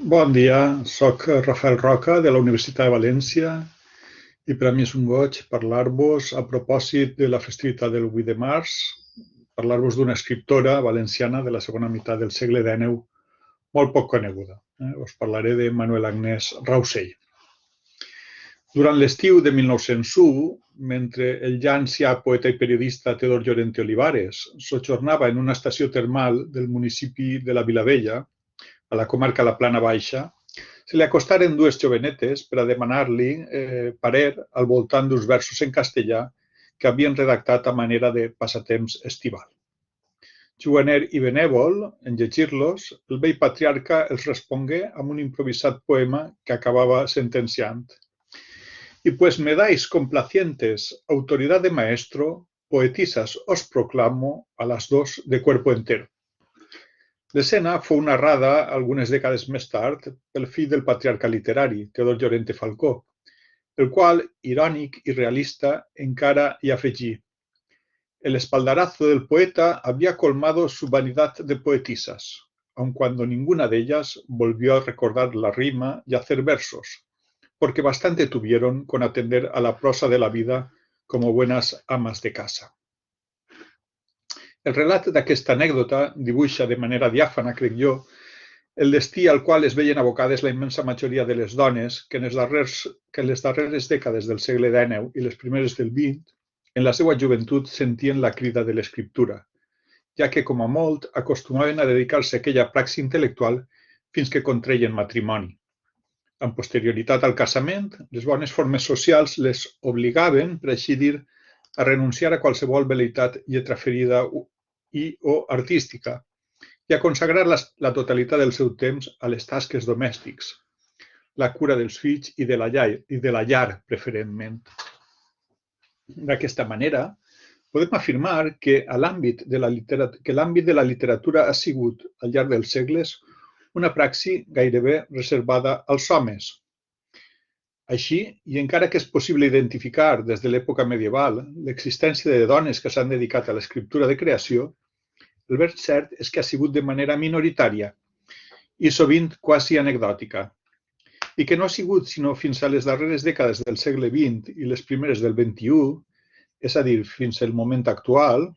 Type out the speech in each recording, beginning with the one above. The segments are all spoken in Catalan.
Bon dia, soc Rafael Roca de la Universitat de València i per a mi és un goig parlar-vos a propòsit de la festivitat del 8 de març, parlar-vos d'una escriptora valenciana de la segona meitat del segle XIX molt poc coneguda. Us parlaré de Manuel Agnès Rausell. Durant l'estiu de 1901, mentre el ja ancià poeta i periodista Teodor Llorente Olivares sojornava en una estació termal del municipi de la Vilavella, a la comarca de la Plana Baixa, se li acostaren dues jovenetes per a demanar-li parer al voltant d'uns versos en castellà que havien redactat a manera de passatemps estival. Juganer i benèvol, en llegir-los, el vell patriarca els respongué amb un improvisat poema que acabava sentenciant. Y pues me dais complacientes autoridad de maestro, poetisas os proclamo a las dos de cuerpo entero. L'escena fou narrada algunes dècades més tard pel fill del patriarca literari, Teodor Llorente Falcó, el qual, irònic i realista, encara hi afegí: el espaldarazo del poeta había colmado su vanidad de poetisas, aun cuando ninguna de ellas volvió a recordar la rima y hacer versos, porque bastante tuvieron con atender a la prosa de la vida como buenas amas de casa. El relat d'aquesta anècdota dibuixa de manera diàfana, crec jo, el destí al qual es veien abocades la immensa majoria de les dones que en les darreres dècades del segle XIX i les primeres del XX, en la seva joventut sentien la crida de l'escriptura, ja que, com a molt, acostumaven a dedicar-se a aquella praxi intel·lectual fins que contreien matrimoni. Amb posterioritat al casament, les bones formes socials les obligaven, per així dir, a renunciar a qualsevol velleitat lletraferida o artística i a consagrar la totalitat del seu temps a les tasques domèstics, la cura dels fills i de la llar, preferentment. D'aquesta manera, podem afirmar que l'àmbit de la literatura ha sigut, al llarg dels segles, una praxi gairebé reservada als homes. Així, i encara que és possible identificar des de l'època medieval l'existència de dones que s'han dedicat a l'escriptura de creació, el ben cert és que ha sigut de manera minoritària i sovint quasi anecdòtica, i que no ha sigut sinó fins a les darreres dècades del segle XX i les primeres del XXI, és a dir, fins al moment actual,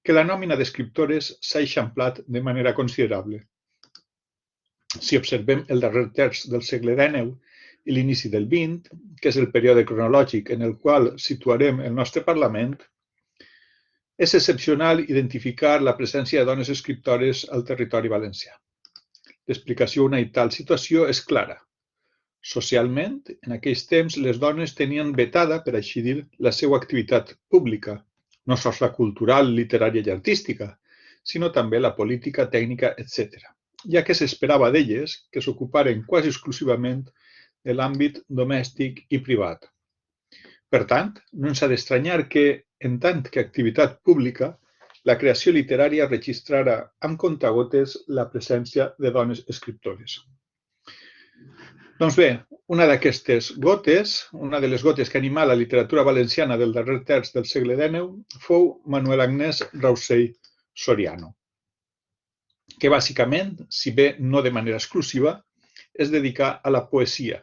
que la nòmina d'escriptores s'ha eixamplat de manera considerable. Si observem el darrer terç del segle XIX i l'inici del XX, que és el període cronològic en el qual situarem el nostre Parlament, és excepcional identificar la presència de dones escriptores al territori valencià. L'explicació a una tal situació és clara. Socialment, en aquells temps, les dones tenien vetada, per així dir, la seva activitat pública, no sols la cultural, literària i artística, sinó també la política, tècnica, etc., ja que s'esperava d'elles que s'ocuparen quasi exclusivament de l'àmbit domèstic i privat. Per tant, no ens ha d'estranyar que, en tant que activitat pública, la creació literària registrara amb comptagotes la presència de dones escriptores. Doncs bé, una d'aquestes gotes, una de les gotes que animà la literatura valenciana del darrer terç del segle XIX, fou Manuel Agnès Rausell Soriano, que bàsicament, si bé no de manera exclusiva, es dedicà a la poesia,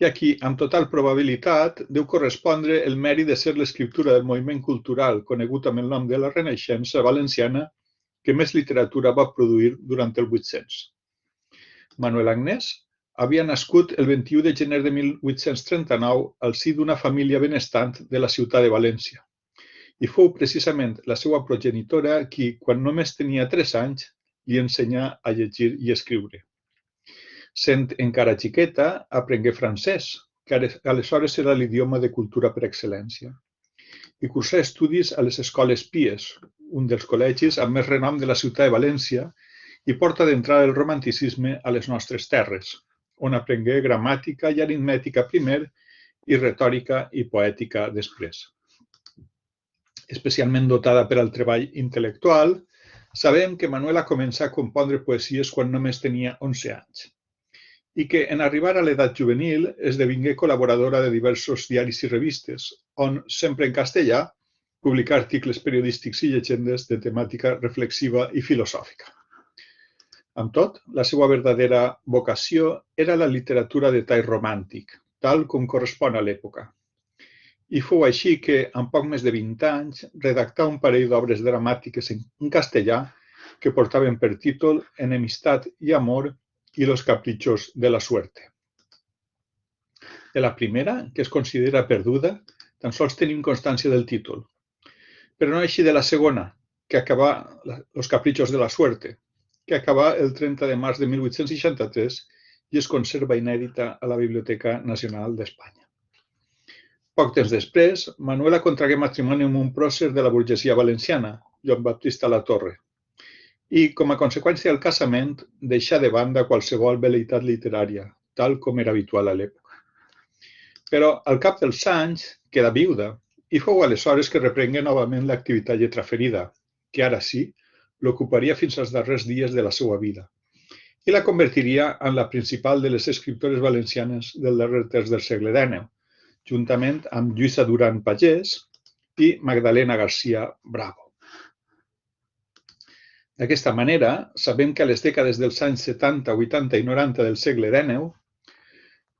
i aquí, amb total probabilitat, deu correspondre el mèrit de ser l'escriptura del moviment cultural conegut amb el nom de la Renaixença valenciana que més literatura va produir durant el 800. Manuel Agnès havia nascut el 21 de gener de 1839 al si d'una família benestant de la ciutat de València, i fou precisament la seva progenitora qui, quan només tenia 3 anys, li ensenyà a llegir i escriure. Sent encara xiqueta, aprengué francès, que aleshores era l'idioma de cultura per excel·lència, i cursà estudis a les Escoles Pies, un dels col·legis amb més renom de la ciutat de València i porta d'entrada del romanticisme a les nostres terres, on aprengué gramàtica i aritmètica primer i retòrica i poètica després. Especialment dotada per al treball intel·lectual, sabem que Manuela començà a compondre poesies quan només tenia 11 anys, i que en arribar a l'edat juvenil esdevingué col·laboradora de diversos diaris i revistes, on, sempre en castellà, publicà articles periodístics i llegendes de temàtica reflexiva i filosòfica. Amb tot, la seva verdadera vocació era la literatura de tall romàntic, tal com correspon a l'època. I fou així que, en poc més de 20 anys, redactà un parell d'obres dramàtiques en castellà que portaven per títol Enemistat i amor i los caprichos de la suerte. De la primera, que es considera perduda, tan sols tenim constància del títol, però no així de la segona, que acabà Los caprichos de la suerte, que acabà el 30 de març de 1863 i es conserva inèdita a la Biblioteca Nacional d'Espanya. Poc temps després, Manuela contragué matrimoni amb un pròcer de la burgesia valenciana, Joan Baptista Latorre, i, com a conseqüència del casament, deixà de banda qualsevol velleitat literària, tal com era habitual a l'època. Però, al cap dels anys, quedà viuda, i fou aleshores que reprengué novament l'activitat lletraferida, que ara sí, l'ocuparia fins als darrers dies de la seva vida, i la convertiria en la principal de les escriptores valencianes del darrer terç del segle XIX, juntament amb Lluïsa Duran Pagès i Magdalena García Bravo. D'aquesta manera, sabem que a les dècades dels anys 70, 80 i 90 del segle XIX,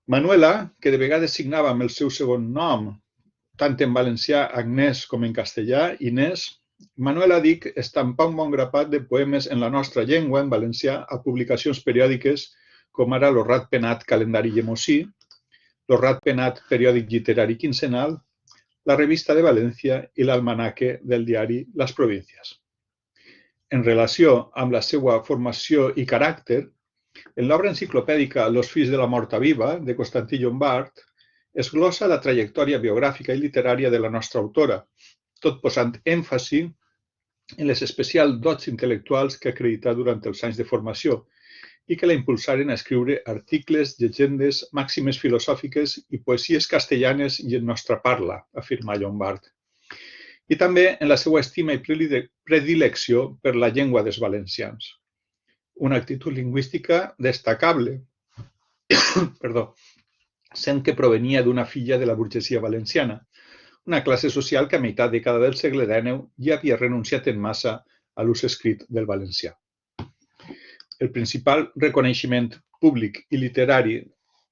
Manuela, que de vegades signava amb el seu segon nom, tant en valencià Agnès com en castellà Inés, Manuela Dic estampà un bon grapat de poemes en la nostra llengua, en valencià, a publicacions periòdiques com ara Lo Ratpenat Calendari Llemosí, Lo Ratpenat Periòdic Literari Quincenal, la Revista de València i l'Almanaque del diari Las Provincias. En relació amb la seva formació i caràcter, en l'obra enciclopèdica Los fills de la morta viva, de Constantí Llombart, es glossa la trajectòria biogràfica i literària de la nostra autora, tot posant èmfasi en les especials dots intel·lectuals que acredità durant els anys de formació i que la impulsaren a escriure articles, llegendes, màximes filosòfiques i poesies castellanes i en nostra parla, afirma Llombart. I també en la seva estima i predilecció per la llengua dels valencians. Una actitud lingüística destacable, sent que provenia d'una filla de la burgesia valenciana, una classe social que a meitat de cada del segle XIX ja havia renunciat en massa a l'ús escrit del valencià. El principal reconeixement públic i literari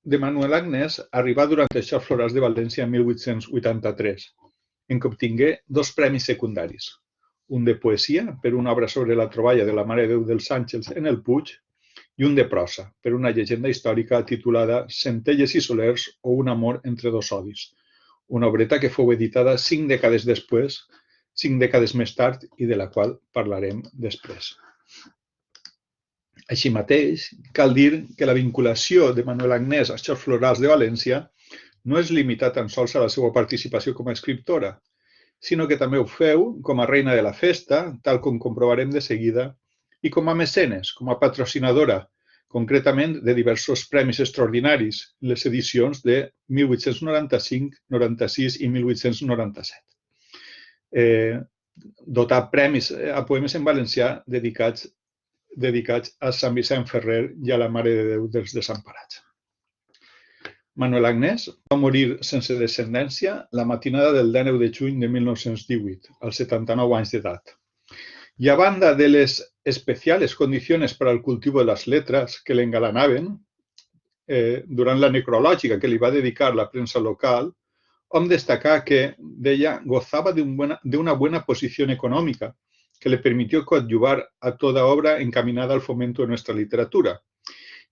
de Manuel Agnès arribà durant els Jocs Florals de València en 1883, en què obtingué 2 premis secundaris, un de poesia per una obra sobre la troballa de la Mare de Déu dels Àngels en el Puig i un de prosa per una llegenda històrica titulada Centelles i solers o un amor entre dos odis, una obreta que fou editada 5 dècades després, 5 dècades més tard i de la qual parlarem després. Així mateix, cal dir que la vinculació de Manuel Agnès als Jocs Florals de València no es limita tan sols a la seva participació com a escriptora, sinó que també ho feu com a reina de la festa, tal com comprovarem de seguida, i com a mecenes, com a patrocinadora, concretament de diversos premis extraordinaris, les edicions de 1895, 96 i 1897. Dotar premis a poemes en valencià dedicats a Sant Vicent Ferrer i a la Mare de Déu dels Desemparats. Manuel Agnès va morir sense descendència la matinada del 19 de juny de 1918, als 79 anys d'edat. Y a banda de les especiales condiciones para el cultivo de las letras que le engalanaven, durant la necrològica que li va dedicar la premsa local, hom destacar que, deia, gozaba de una buena posición económica que le permitió coadyuvar a toda obra encaminada al fomento de nuestra literatura.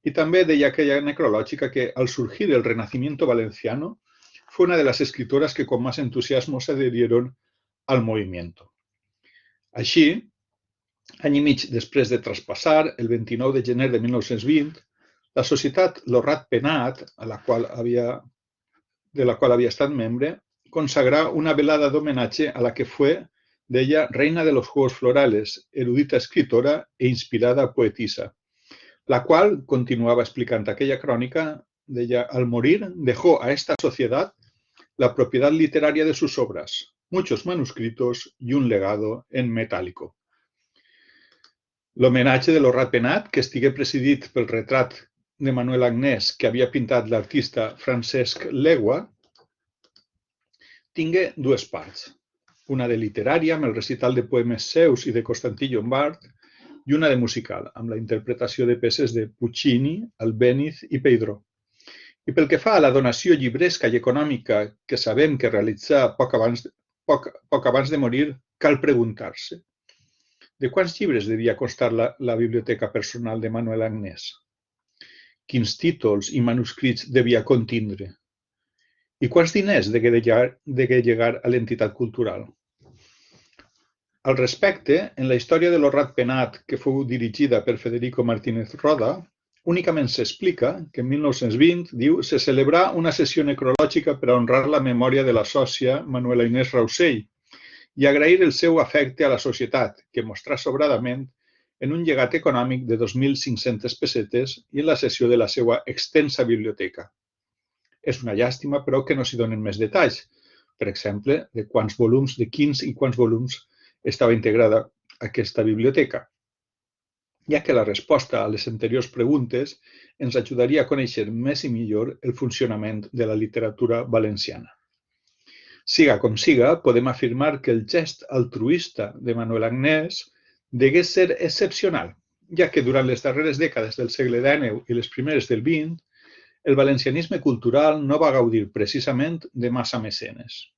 Y también deia aquella necrològica que, al surgir el Renacimiento valenciano, fue una de las escritoras que con más entusiasmo se adherieron al movimiento. Així, any i mig després de traspassar, el 29 de gener de 1920, la societat Lo Ratpenat, de la qual havia estat membre, consagrà una velada d'homenatge a la que fue, deia, reina de los Juegos Florales, erudita escritora e inspirada poetisa, la cual, continuaba explicando aquella crónica, deia, al morir dejó a esta sociedad la propiedad literaria de sus obras, muchos manuscritos y un legado en metálico. L'homenatge de Lo Ratpenat, que estigué presidit pel retrat de Manuel Agnès que havia pintat l'artista Francesc Legua, tingué 2 parts. Una de literària, amb el recital de poemes seus i de Constantí Llombart, i una de musical, amb la interpretació de peces de Puccini, Albéniz i Peydró. I pel que fa a la donació llibresca i econòmica que sabem que realitzà poc abans de morir, cal preguntar-se: de quants llibres devia constar la biblioteca personal de Manuel Agnès? Quins títols i manuscrits devia contindre? I quants diners degué llegar a l'entitat cultural? Al respecte, en la història de l'Horrat Penat, que fou dirigida per Federico Martínez Roda, únicament s'explica que en 1920, diu, se celebrà una sessió necrològica per a honrar la memòria de la sòcia Manuela Inés Rausell i agrair el seu afecte a la societat, que mostrà sobradament en un llegat econòmic de 2.500 pessetes i en la cessió de la seva extensa biblioteca. És una llàstima, però, que no s'hi donen més detalls, per exemple, de quants volums, de quins i quants volums estava integrada aquesta biblioteca, ja que la resposta a les anteriors preguntes ens ajudaria a conèixer més i millor el funcionament de la literatura valenciana. Siga com siga, podem afirmar que el gest altruista de Manuel Agnès degué ser excepcional, ja que durant les darreres dècades del segle XIX i les primeres del XX, el valencianisme cultural no va gaudir precisament de massa mecenes.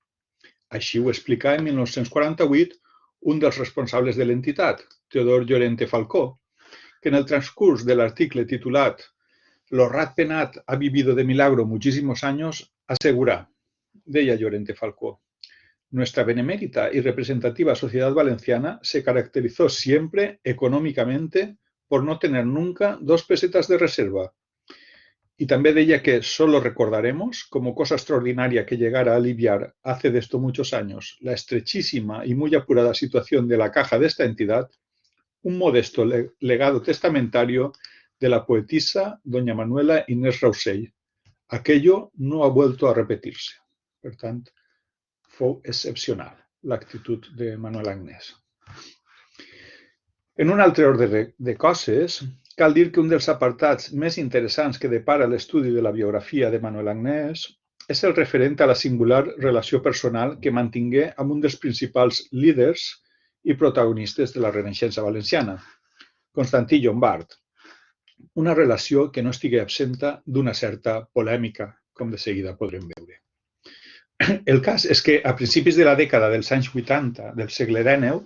Així ho explicà en 1948 un dels responsables de l'entitat, Teodor Llorente Falcó, que en el transcurs de l'article titulat «L'Horrat Penat ha vivido de milagro muchísimos años», asegurà, deia Llorente Falcó, «Nuestra benemérita y representativa sociedad valenciana se caracterizó siempre económicamente por no tener nunca 2 pesetas de reserva». Y también deia que solo recordaremos como cosa extraordinaria que llegara a aliviar hace de esto muchos años la estrechísima y muy apurada situación de la caja de esta entidad, un modesto legado testamentario de la poetisa doña Manuela Inés Rausell. Aquello no ha vuelto a repetirse. Per tant, fou excepcional l'actitud de Manuel Agnès. En un altre ordre de coses, cal dir que un dels apartats més interessants que depara l'estudi de la biografia de Manuel Agnès és el referent a la singular relació personal que mantingué amb un dels principals líders i protagonistes de la Renaixença valenciana, Constantí Llombart, una relació que no estigué absenta d'una certa polèmica, com de seguida podrem veure. El cas és que a principis de la dècada dels anys 80 del segle XIX,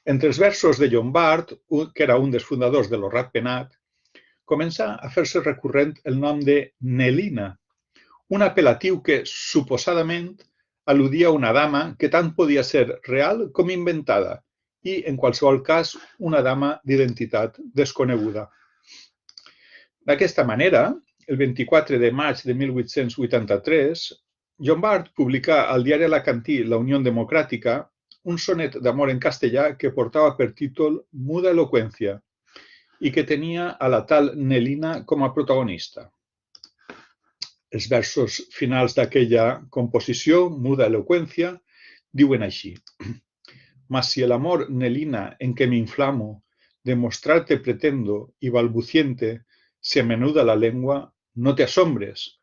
entre els versos de Llombart, que era un dels fundadors de l'Horrat Penat, comença a fer-se recurrent el nom de Nelina, un apel·latiu que, suposadament, al·ludia a una dama que tant podia ser real com inventada i, en qualsevol cas, una dama d'identitat desconeguda. D'aquesta manera, el 24 de maig de 1883, Llombart publicà al diari alacantí La Unión Democrática un sonet d'amor en castellà que portava per títol Muda eloqüència i que tenia a la tal Nelina com a protagonista. Els versos finals d'aquella composició, Muda eloqüència, diuen així: «Mas si el amor, Nelina, en que me inflamo, demostrarte pretendo y balbuciente se me anuda la lengua, no te asombres.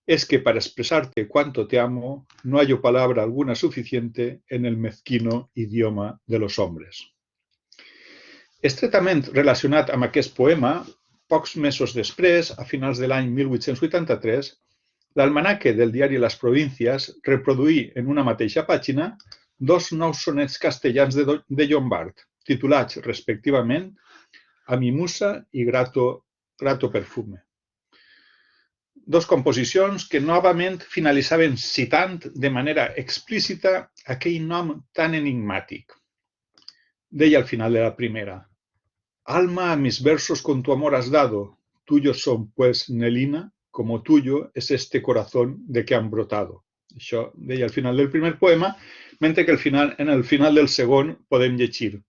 Es que para expresarte cuánto te amo, no hallo palabra alguna suficiente en el mezquino idioma de los hombres». Estretament relacionat amb aquest poema, pocs mesos després, a finals de l'any 1883, l'almanaque del diari Las Provincias reproduí en una mateixa pàgina 2 nous sonets castellans de Llombart, titulats respectivament A mi musa i Grato perfume. 2 composicions que novament finalitzaven citant de manera explícita aquell nom tan enigmàtic. Deia al final de la primera: «Alma a mis versos con tu amor has dado, tuyos son, pues, Nelina, como tuyo es este corazón de que han brotado». Això deia al final del primer poema, mentre que en el final del segon podem llegir: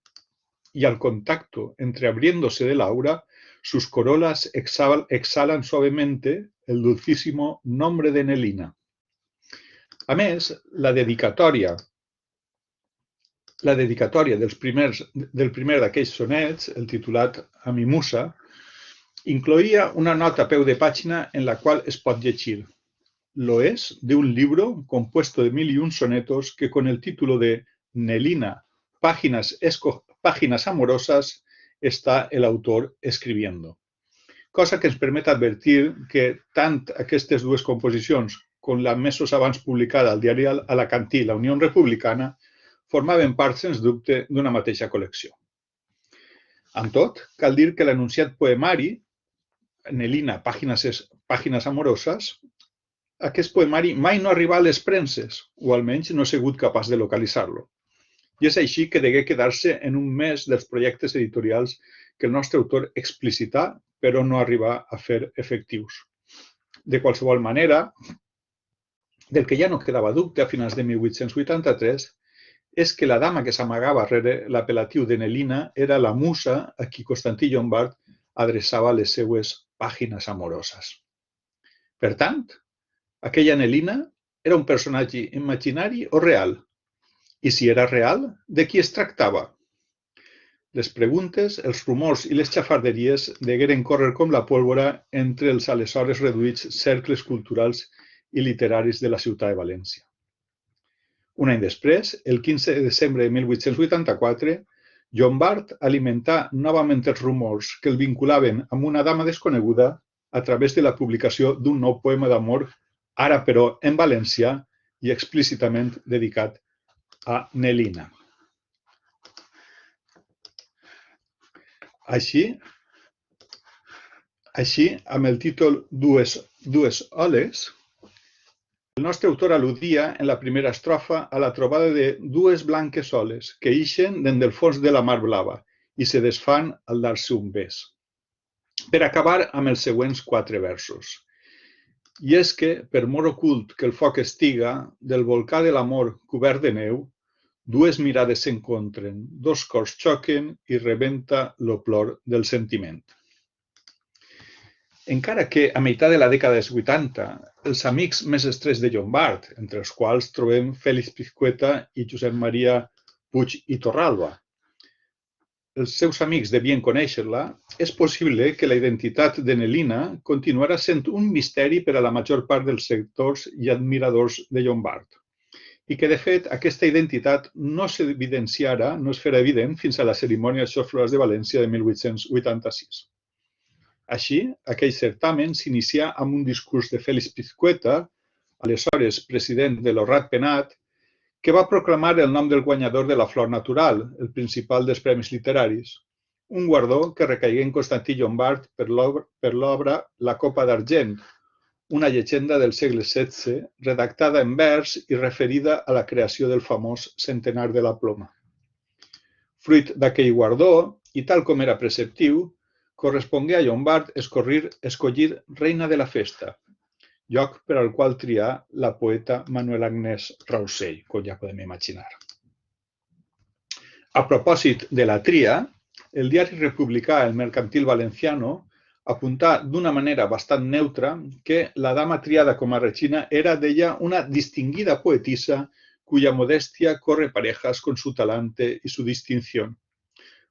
«Y al contacto entreabriéndose del aura, sus corolas exhalan suavemente el dulcísimo nombre de Nelina». A més, la dedicatòria del primer d'aquells sonets, el titulat A mi musa, incloïa una nota a peu de pàgina en la qual es pot llegir: «Lo es de un libro compuesto de 1001 sonetos que con el título de Nelina, páginas amorosas, está el autor escribiendo. Cosa que ens permet advertir que tant aquestes dues composicions com la mesos abans publicada al diari alacantí La Unió Republicana formaven part, sens dubte, d'una mateixa col·lecció. Amb tot, cal dir que l'anunciat poemari, Nelina, pàgines amoroses, aquest poemari mai no arribà a les premses, o almenys no he sigut capaç de localitzar-lo. I és així que degué quedar-se en un mes dels projectes editorials que el nostre autor explicità, però no arribà a fer efectius. De qualsevol manera, del que ja no quedava dubte a finals de 1883 és que la dama que s'amagava rere l'apel·latiu de Nelina era la musa a qui Constantí Llombart adreçava les seues pàgines amoroses. Per tant, aquella Nelina era un personatge imaginari o real? I si era real, de qui es tractava? Les preguntes, els rumors i les xafarderies degueren córrer com la pólvora entre els aleshores reduïts cercles culturals i literaris de la ciutat de València. Un any després, el 15 de desembre de 1884, Llombart alimentà novament els rumors que el vinculaven amb una dama desconeguda a través de la publicació d'un nou poema d'amor, ara però en valencià i explícitament dedicat a Nelina. Així, amb el títol Dues oles, el nostre autor al·ludia en la primera estrofa a la trobada de dues blanques oles que ixen des del fons de la mar blava i se desfan al dar-se un bes. Per acabar amb els següents 4 versos. I és que, per mor ocult que el foc estiga, del volcà de l'amor cobert de neu, dues mirades s'encontren, dos cors xoquen i rebenta lo plor del sentiment. Encara que a meitat de la dècada dels 80, els amics més estrets de Llombart, entre els quals trobem Fèlix Pizcueta i Josep Maria Puig i Torralba, els seus amics devien conèixer-la, és possible que la identitat de Nelina continuarà sent un misteri per a la major part dels sectors i admiradors de Llombart, i que, de fet, aquesta identitat no s'evidenciarà, no es farà evident fins a la cerimònia dels Jocs Florals de València de 1886. Així, aquell certamen s'inicià amb un discurs de Fèlix Pizcueta, aleshores president de l'Horrat-Penat, que va proclamar el nom del guanyador de la Flor Natural, el principal dels premis literaris, un guardó que recaigué en Constantí Llombart per l'obra La Copa d'Argent, una llegenda del segle XVI, redactada en vers i referida a la creació del famós Centenar de la Ploma. Fruit d'aquell guardó, i tal com era preceptiu, correspongué a Llombart escollir reina de la festa, lloc per al qual trià la poeta Manuela Agnès Rausell, com ja podem imaginar. A propòsit de la tria, el diari republicà El Mercantil Valenciano apuntà d'una manera bastant neutra que la dama triada com a regina era, deia, una distinguida poetisa cuya modestia corre parejas con su talante y su distinción.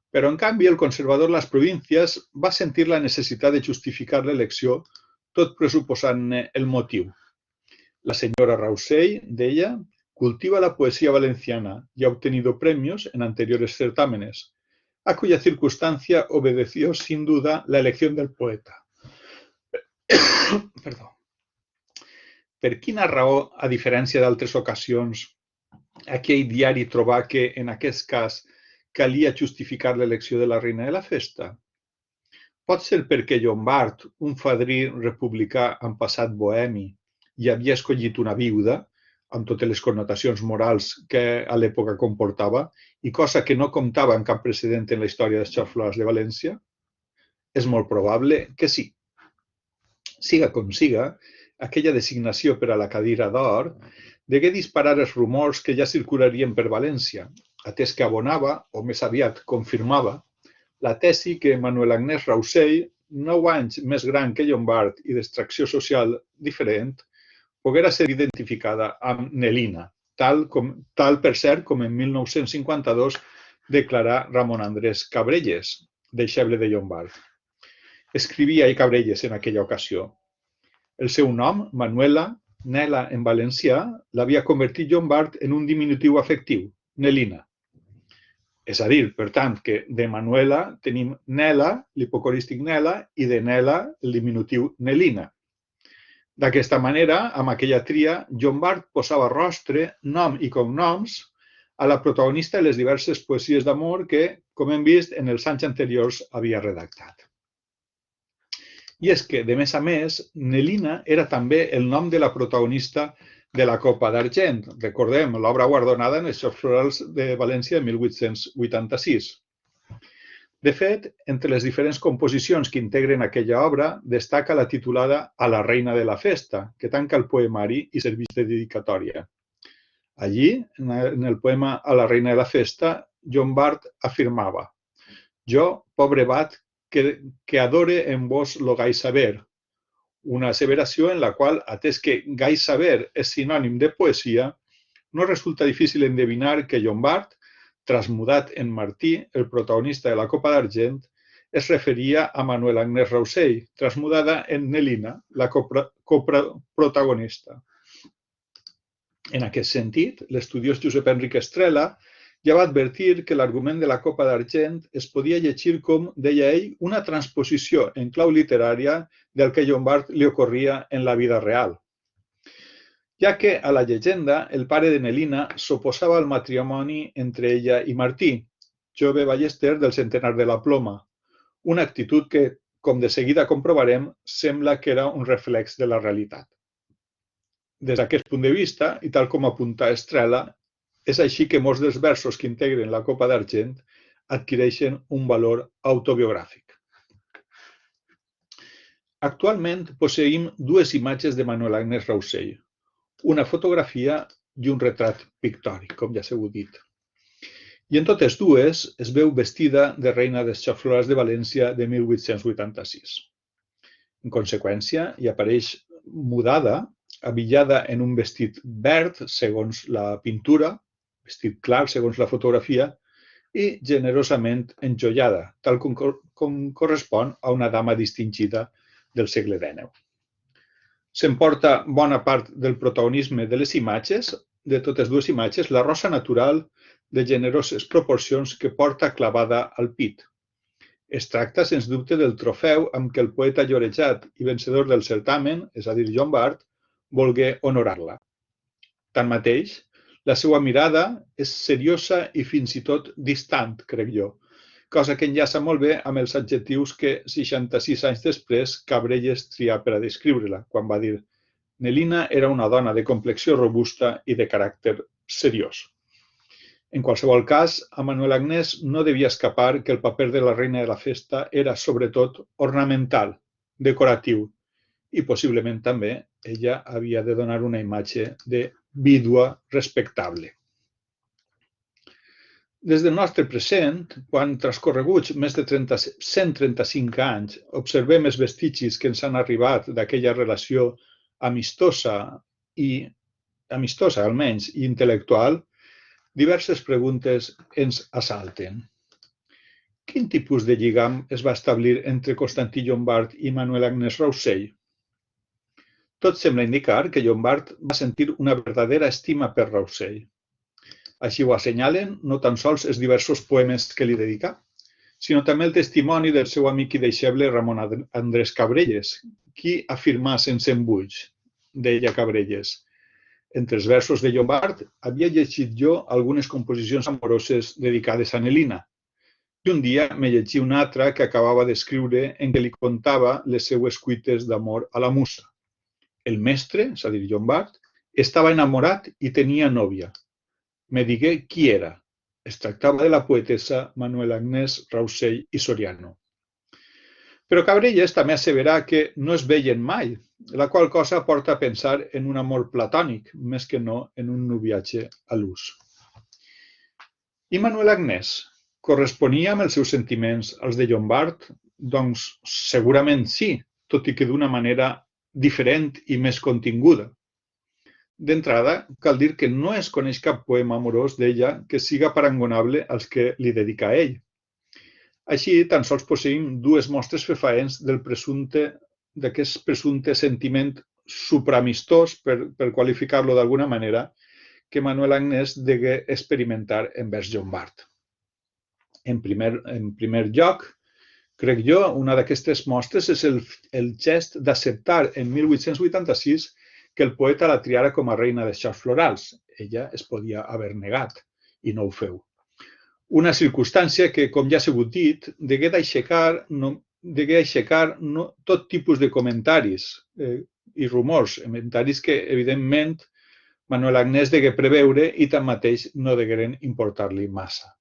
Però, en canvi, el conservador Las Provincias va sentir la necessitat de justificar l'elecció, tot pressuposant-ne el motiu. La señora Rausell, deia, cultiva la poesía valenciana y ha obtenido premios en anteriores certámenes, a cuya circunstancia obedeció sin duda la elección del poeta. Perdó. Per quina raó, a diferència d'altres ocasions, aquell diari trobà que, en aquest cas, calia justificar l'elecció de la reina de la festa? Pot ser perquè Llombart, un fadrí republicà amb passat bohemi, i havia escollit una viuda, amb totes les connotacions morals que a l'època comportava, i cosa que no comptava en cap precedent en la història dels Jocs Florals de València? És molt probable que sí. Siga com siga, aquella designació per a la cadira d'or degué disparar els rumors que ja circularien per València, atès que abonava, o més aviat confirmava, la tesi que Manuela Agnès Rausell, 9 anys més gran que Llombart i d'extracció social diferent, poguera ser identificada amb Nelina, tal per cert com en 1952 declarà Ramon Andrés Cabrelles, deixeble de Llombart. Escrivia Cabrelles en aquella ocasió. El seu nom, Manuela, Nela en valencià, l'havia convertit Llombart en un diminutiu afectiu, Nelina. És a dir, per tant, que de Manuela tenim Nela, l'hipocorístic Nela, i de Nela el diminutiu Nelina. D'aquesta manera, amb aquella tria, Llombart posava rostre, nom i cognoms a la protagonista de les diverses poesies d'amor que, com hem vist, en els anys anteriors havia redactat. I és que, de més a més, Nelina era també el nom de la protagonista de la Copa d'Argent. Recordem, l'obra guardonada en els Jocs Florals de València de 1886. De fet, entre les diferents composicions que integren aquella obra, destaca la titulada A la reina de la festa, que tanca el poemari i serveix de dedicatòria. Allí, en el poema A la reina de la festa, Llombart afirmava: «Jo, pobre bat, que adore en vos lo gai saber», una asseveració en la qual, atès que gai saber és sinònim de poesia, no resulta difícil endevinar que Llombart, transmudat en Martí, el protagonista de la Copa d'Argent, es referia a Manuela Agnès Rausell, transmudada en Nelina, la coprotagonista. En aquest sentit, l'estudiós Josep Enric Estrela ja va advertir que l'argument de la Copa d'Argent es podia llegir com, deia ell, una transposició en clau literària del que a Llombart li ocorria en la vida real, ja que a la llegenda el pare de Nelina s'oposava al matrimoni entre ella i Martí, jove ballester del centenar de la Ploma, una actitud que, com de seguida comprovarem, sembla que era un reflex de la realitat. Des d'aquest punt de vista, i tal com apunta Estrela, és així que molts dels versos que integren la Copa d'Argent adquireixen un valor autobiogràfic. Actualment posseïm dues imatges de Manuela Agnès Rausell, una fotografia i un retrat pictòric, com ja s'ha dit. I en totes dues es veu vestida de reina dels Jocs Florals de València de 1886. En conseqüència, hi apareix mudada, abillada en un vestit verd, segons la pintura, vestit clar, segons la fotografia, i generosament enjoiada, tal com correspon a una dama distingida del segle XIX. S'emporta bona part del protagonisme de les imatges, de totes dues imatges, la rosa natural de generoses proporcions que porta clavada al pit. Es tracta, sens dubte, del trofeu amb què el poeta llorejat i vencedor del certamen, és a dir, Llombart, volgué honorar-la. Tanmateix, la seva mirada és seriosa i fins i tot distant, crec jo, cosa que enllaça molt bé amb els adjectius que 66 anys després Cabrelles trià per a descriure-la, quan va dir: «Nelina era una dona de complexió robusta i de caràcter seriós». En qualsevol cas, a Manuela Agnès no devia escapar que el paper de la reina de la festa era, sobretot, ornamental, decoratiu, i possiblement també ella havia de donar una imatge de vídua respectable. Des del nostre present, quan transcorreguts més de 135 anys observem els vestigis que ens han arribat d'aquella relació amistosa almenys, i intel·lectual, diverses preguntes ens assalten. Quin tipus de lligam es va establir entre Constantí Llombart i Manuela Agnès Rausell? Tot sembla indicar que Llombart va sentir una verdadera estima per Rausell. Així ho assenyalen no tan sols els diversos poemes que li dedicà, sinó també el testimoni del seu amic i deixeble Ramon Andrés Cabrelles, qui afirmà sense embuig, deia Cabrelles: «Entre els versos de Llombart havia llegit jo algunes composicions amoroses dedicades a Nelina, i un dia me llegí una altra que acabava d'escriure en què li contava les seues cuites d'amor a la musa. El mestre, és a dir, Llombart, estava enamorat i tenia nòvia. Me digué qui era. Es tractava de la poetessa Manuela Agnès Rausell i Soriano». Però Cabrelles també asseverà que no es veien mai, la qual cosa porta a pensar en un amor platònic, més que no en un noviatge a l'ús. I Manuela Agnès corresponia amb els seus sentiments als de Llombart? Doncs segurament sí, tot i que d'una manera diferent i més continguda. D'entrada, cal dir que no es coneix cap poema amorós d'ella que siga parangonable als que li dedica a ell. Així, tan sols posseïm dues mostres fefaents d'aquest presumpte sentiment supramistós, per qualificar-lo d'alguna manera, que Manuela Agnès degué experimentar envers Llombart. En primer lloc, crec jo, una d'aquestes mostres és el gest d'acceptar en 1886 que el poeta la triara com a reina dels xarts florals. Ella es podia haver negat i no ho feu. Una circumstància que, com ja ha sigut dit, degué d'aixecar tot tipus de comentaris i rumors, comentaris que, evidentment, Manuel Agnès degué preveure i tanmateix no degueren importar-li massa.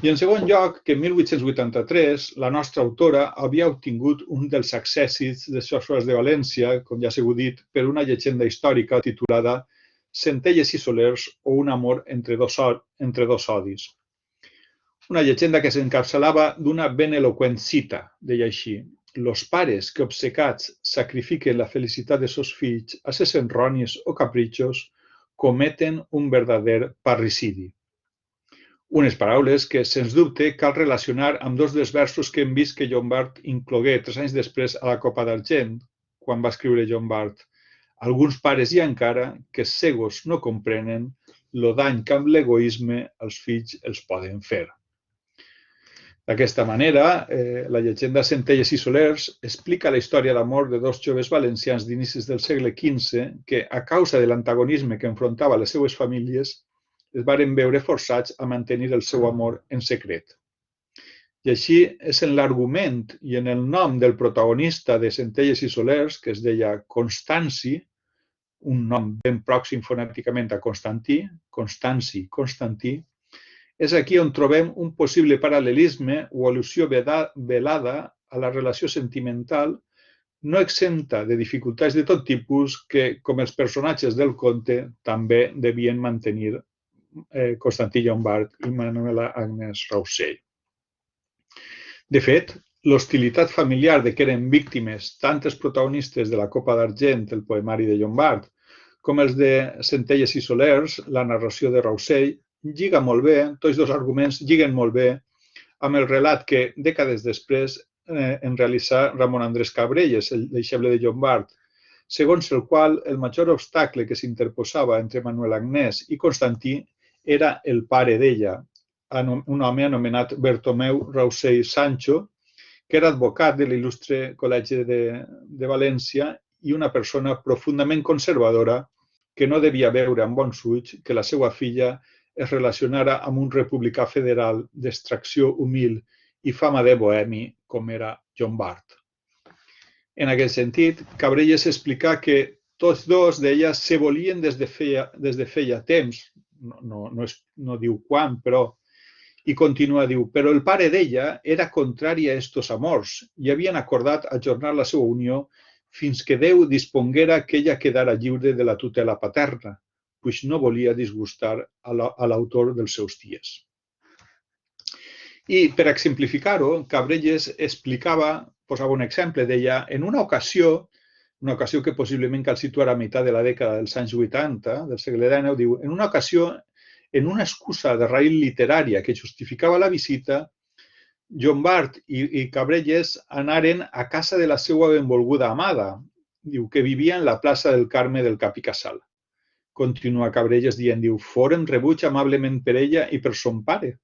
I en segon lloc, que en 1883 la nostra autora havia obtingut un dels accèssits de xarts florals de València, com ja ha sigut dit, per una llegenda històrica titulada Centelles i solers o un amor entre dos odis. Una llegenda que s'encapçalava d'una ben eloqüent cita, deia així: «Los pares que obcecats sacrifiquen la felicitat de sos fills a ses enrònies o capritxos cometen un verdader parricidi». Unes paraules que, sens dubte, cal relacionar amb dos dels versos que hem vist que Llombart inclogué 3 anys després a la Copa d'Argent, quan va escriure Llombart: «Alguns pares hi ha encara que cegos no comprenen lo dany que amb l'egoisme els fills els poden fer». D'aquesta manera, la llegenda Centelles i solers explica la història d'amor de dos joves valencians d'inicis del segle XV que, a causa de l'antagonisme que enfrontava les seues famílies, es varen veure forçats a mantenir el seu amor en secret. I així és en l'argument i en el nom del protagonista de Centelles i solers, que es deia Constanci, un nom ben pròxim fonèticament a Constantí, Constanci, Constantí, és aquí on trobem un possible paral·lelisme o al·lusió velada a la relació sentimental no exempta de dificultats de tot tipus que, com els personatges del conte, també devien mantenir Constantí Llombart i Manuela Agnès Raussell. De fet, l'hostilitat familiar de què eren víctimes tant els protagonistes de la Copa d'Argent, el poemari de Llombart, com els de Centelles i solers, la narració de Raussell, lliga molt bé, tots dos arguments lliguen molt bé amb el relat que, dècades després, en realitzà Ramon Andrés Cabrelles, el deixeble de Llombart, segons el qual el major obstacle que s'interposava entre Manuel Agnès i Constantí era el pare d'ella, un home anomenat Bertomeu Raussell Sancho, que era advocat de l'il·lustre Col·legi de València i una persona profundament conservadora que no devia veure amb bons ulls que la seva filla es relacionara amb un republicà federal d'extracció humil i fama de bohemi com era Llombart. En aquest sentit, Cabrelles explica que tots dos d'ella se volien des de feia temps, no diu quan, però, i continua, diu, però el pare d'ella era contrari a estos amors i havien acordat ajornar la seva unió fins que Déu disponguera que ella quedara lliure de la tutela paterna, pues no volia disgustar a l'autor dels seus dies. I per exemplificar-ho, Cabrelles posava un exemple, deia, en una ocasió que possiblement cal situar a meitat de la dècada dels anys 80 del segle XIX, diu, en una ocasió, en una excusa de raïl literària que justificava la visita, Llombart i Cabrelles anaren a casa de la seva benvolguda amada, diu, que vivia en la plaça del Carme del Cap i Casal. Continua Cabrelles dient, diu, foren rebuts amablement per ella i per son pare,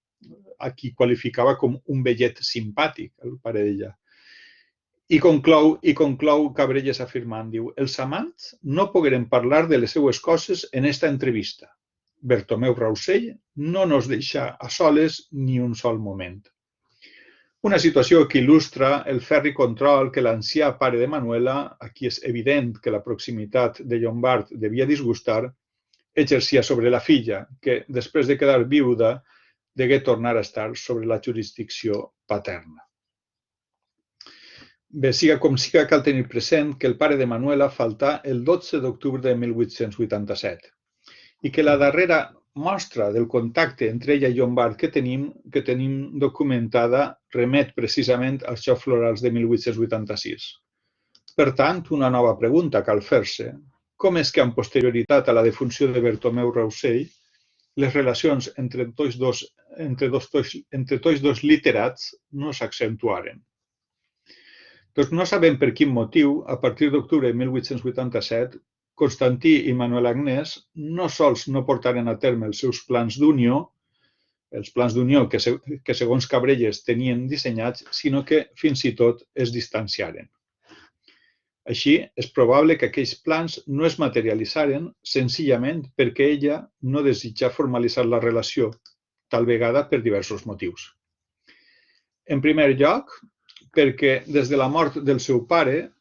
a qui qualificava com un vellet simpàtic, el pare d'ella. I conclou Cabrelles afirmant, diu, els amants no pogueren parlar de les seues coses en esta entrevista. Bertomeu Raussell no nos deixà a soles ni un sol moment. Una situació que il·lustra el ferri control que l'ancià pare de Manuela, a qui és evident que la proximitat de Llombart devia disgustar, exercia sobre la filla, que, després de quedar viuda, degué tornar a estar sobre la jurisdicció paterna. Bé, siga com siga, cal tenir present que el pare de Manuela faltà el 12 d'octubre de 1887 i que la darrera mostra del contacte entre ella i Llombart que tenim documentada remet precisament als Jocs Florals de 1886. Per tant, una nova pregunta cal fer-se. Com és que, amb posterioritat a la defunció de Bertomeu Raussell, les relacions entre tots dos literats no s'accentuaren? Doncs no sabem per quin motiu, a partir d'octubre de 1887, Constantí i Manuel Agnès no sols no portaren a terme els seus plans d'unió, els plans d'unió que segons Cabrelles tenien dissenyats, sinó que fins i tot es distanciaren. Així, és probable que aquells plans no es materialitzaren senzillament perquè ella no desitjà formalitzar la relació, tal vegada per diversos motius. En primer lloc, perquè des de la mort del seu pare,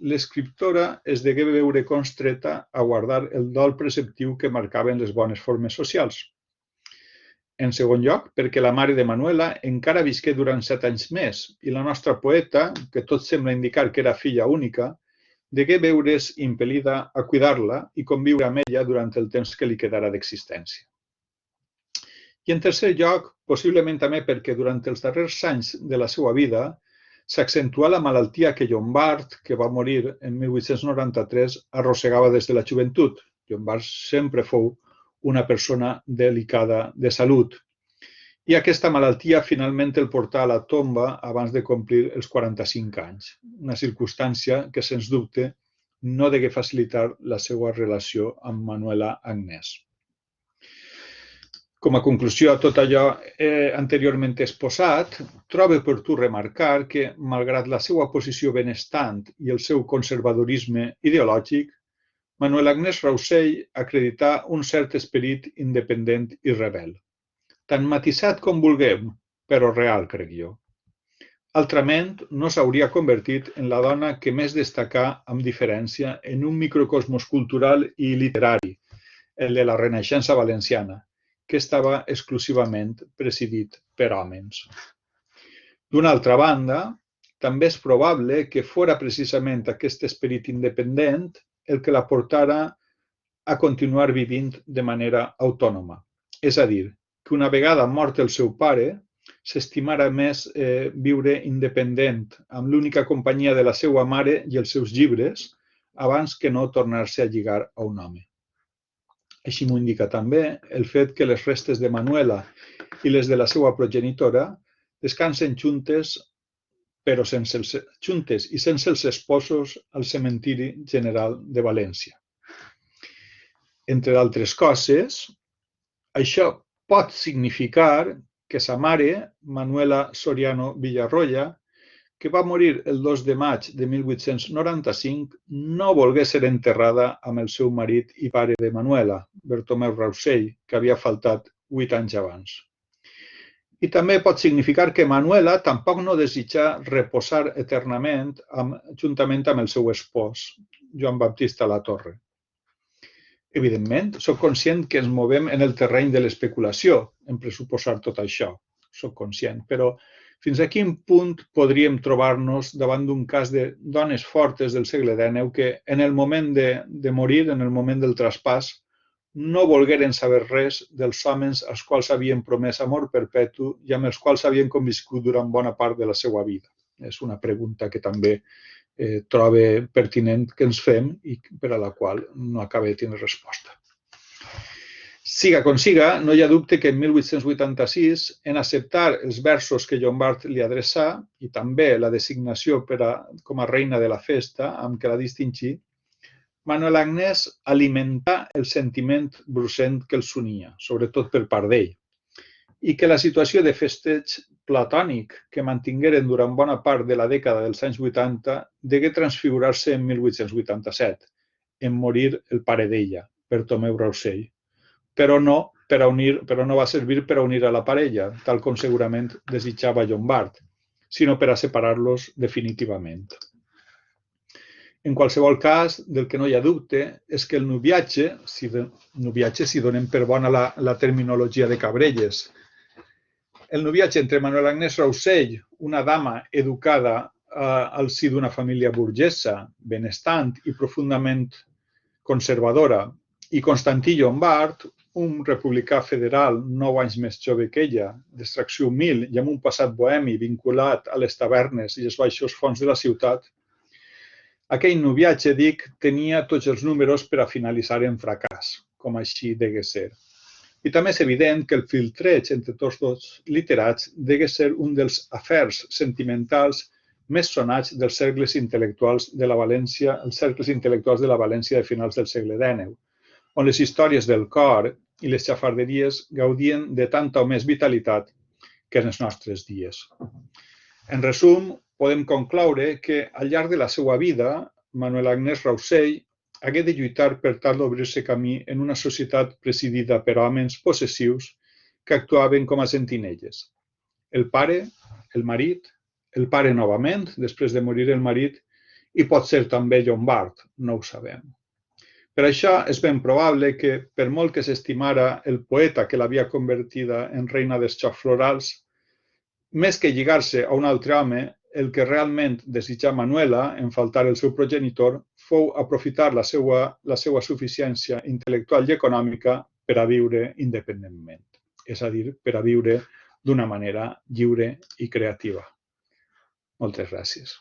l'escriptora es degué veure constreta a guardar el dol preceptiu que marcaven les bones formes socials. En segon lloc, perquè la mare de Manuela encara visqué durant 7 anys més i la nostra poeta, que tot sembla indicar que era filla única, degué veure's impel·lida a cuidar-la i conviure amb ella durant el temps que li quedara d'existència. I en tercer lloc, possiblement també perquè durant els darrers anys de la seva vida s'accentuà la malaltia que Llombart, que va morir en 1893, arrossegava des de la joventut. Llombart sempre fou una persona delicada de salut. I aquesta malaltia finalment el portà a la tomba abans de complir els 45 anys, una circumstància que, sens dubte, no degué facilitar la seva relació amb Manuela Agnès. Com a conclusió a tot allò anteriorment exposat, trobo oportú remarcar que, malgrat la seva posició benestant i el seu conservadorisme ideològic, Manuela Agnès Raussell acredità un cert esperit independent i rebel. Tan matisat com vulguem, però real, crec jo. Altrament, no s'hauria convertit en la dona que més destacà amb diferència en un microcosmos cultural i literari, el de la Renaixença valenciana, que estava exclusivament presidit per homes. D'una altra banda, també és probable que fora precisament aquest esperit independent el que la portara a continuar vivint de manera autònoma. És a dir, que una vegada mort el seu pare, s'estimara més viure independent, amb l'única companyia de la seva mare i els seus llibres, abans que no tornar-se a lligar a un home. Així m'ho indica també el fet que les restes de Manuela i les de la seva progenitora descansen juntes i sense els esposos al cementiri general de València. Entre d'altres coses, això pot significar que sa mare, Manuela Soriano Villarroya, que va morir el 2 de maig de 1895, no volgué ser enterrada amb el seu marit i pare de Manuela, Bertomeu Raussell, que havia faltat 8 anys abans. I també pot significar que Manuela tampoc no desitjà reposar eternament juntament amb el seu espòs, Joan Baptista Latorre. Evidentment, soc conscient que ens movem en el terreny de l'especulació en pressuposar tot això, soc conscient, però fins a quin punt podríem trobar-nos davant d'un cas de dones fortes del segle XIX que en el moment de morir, en el moment del traspàs, no volgueren saber res dels homes als quals havien promès amor perpetu i amb els quals havien conviscut durant bona part de la seva vida. És una pregunta que també trobe pertinent que ens fem i per a la qual no acaba de tenir resposta. Siga com siga, no hi ha dubte que en 1886, en acceptar els versos que Llombart li adreçà i també la designació com a reina de la festa amb què la distingí, Manuela Agnès alimentà el sentiment brucent que els unia, sobretot per part d'ell, i que la situació de festeig platònic que mantingueren durant bona part de la dècada dels anys 80 degué transfigurar-se en 1887, en morir el pare d'ella, Bertomeu Raussell, però no va servir per a unir a la parella, tal com segurament desitjava Llombart, sinó per a separar-los definitivament. En qualsevol cas, del que no hi ha dubte és que el noviatge, si donem per bona la terminologia de Cabrelles, el noviatge entre Manuela Agnès Raussell, una dama educada al si d'una família burgesa, benestant i profundament conservadora, i Constantí Llombart, un republicà federal 9 anys més jove que ella, d'extracció humil i amb un passat bohemi vinculat a les tavernes i els baixos fons de la ciutat, aquell noviatge, dic, tenia tots els números per a finalitzar en fracàs, com així degué ser. I també és evident que el filtreig entre tots dos literats degué ser un dels afers sentimentals més sonats dels cercles intel·lectuals de la València, els cercles intel·lectuals de la València de finals del segle XIX, on les històries del cor i les xafarderies gaudien de tanta o més vitalitat que en els nostres dies. En resum, podem concloure que al llarg de la seva vida, Manuel Agnès Raussell hagué de lluitar per tal d'obrir-se camí en una societat presidida per homes possessius que actuaven com a sentinelles. El pare, el marit, el pare novament, després de morir el marit, i pot ser també Llombart, no ho sabem. Per això és ben probable que, per molt que s'estimara el poeta que l'havia convertida en reina dels xocs florals, més que lligar-se a un altre home, el que realment desitjà Manuela, en faltar el seu progenitor, fou aprofitar la seva suficiència intel·lectual i econòmica per a viure independentment, és a dir, per a viure d'una manera lliure i creativa. Moltes gràcies.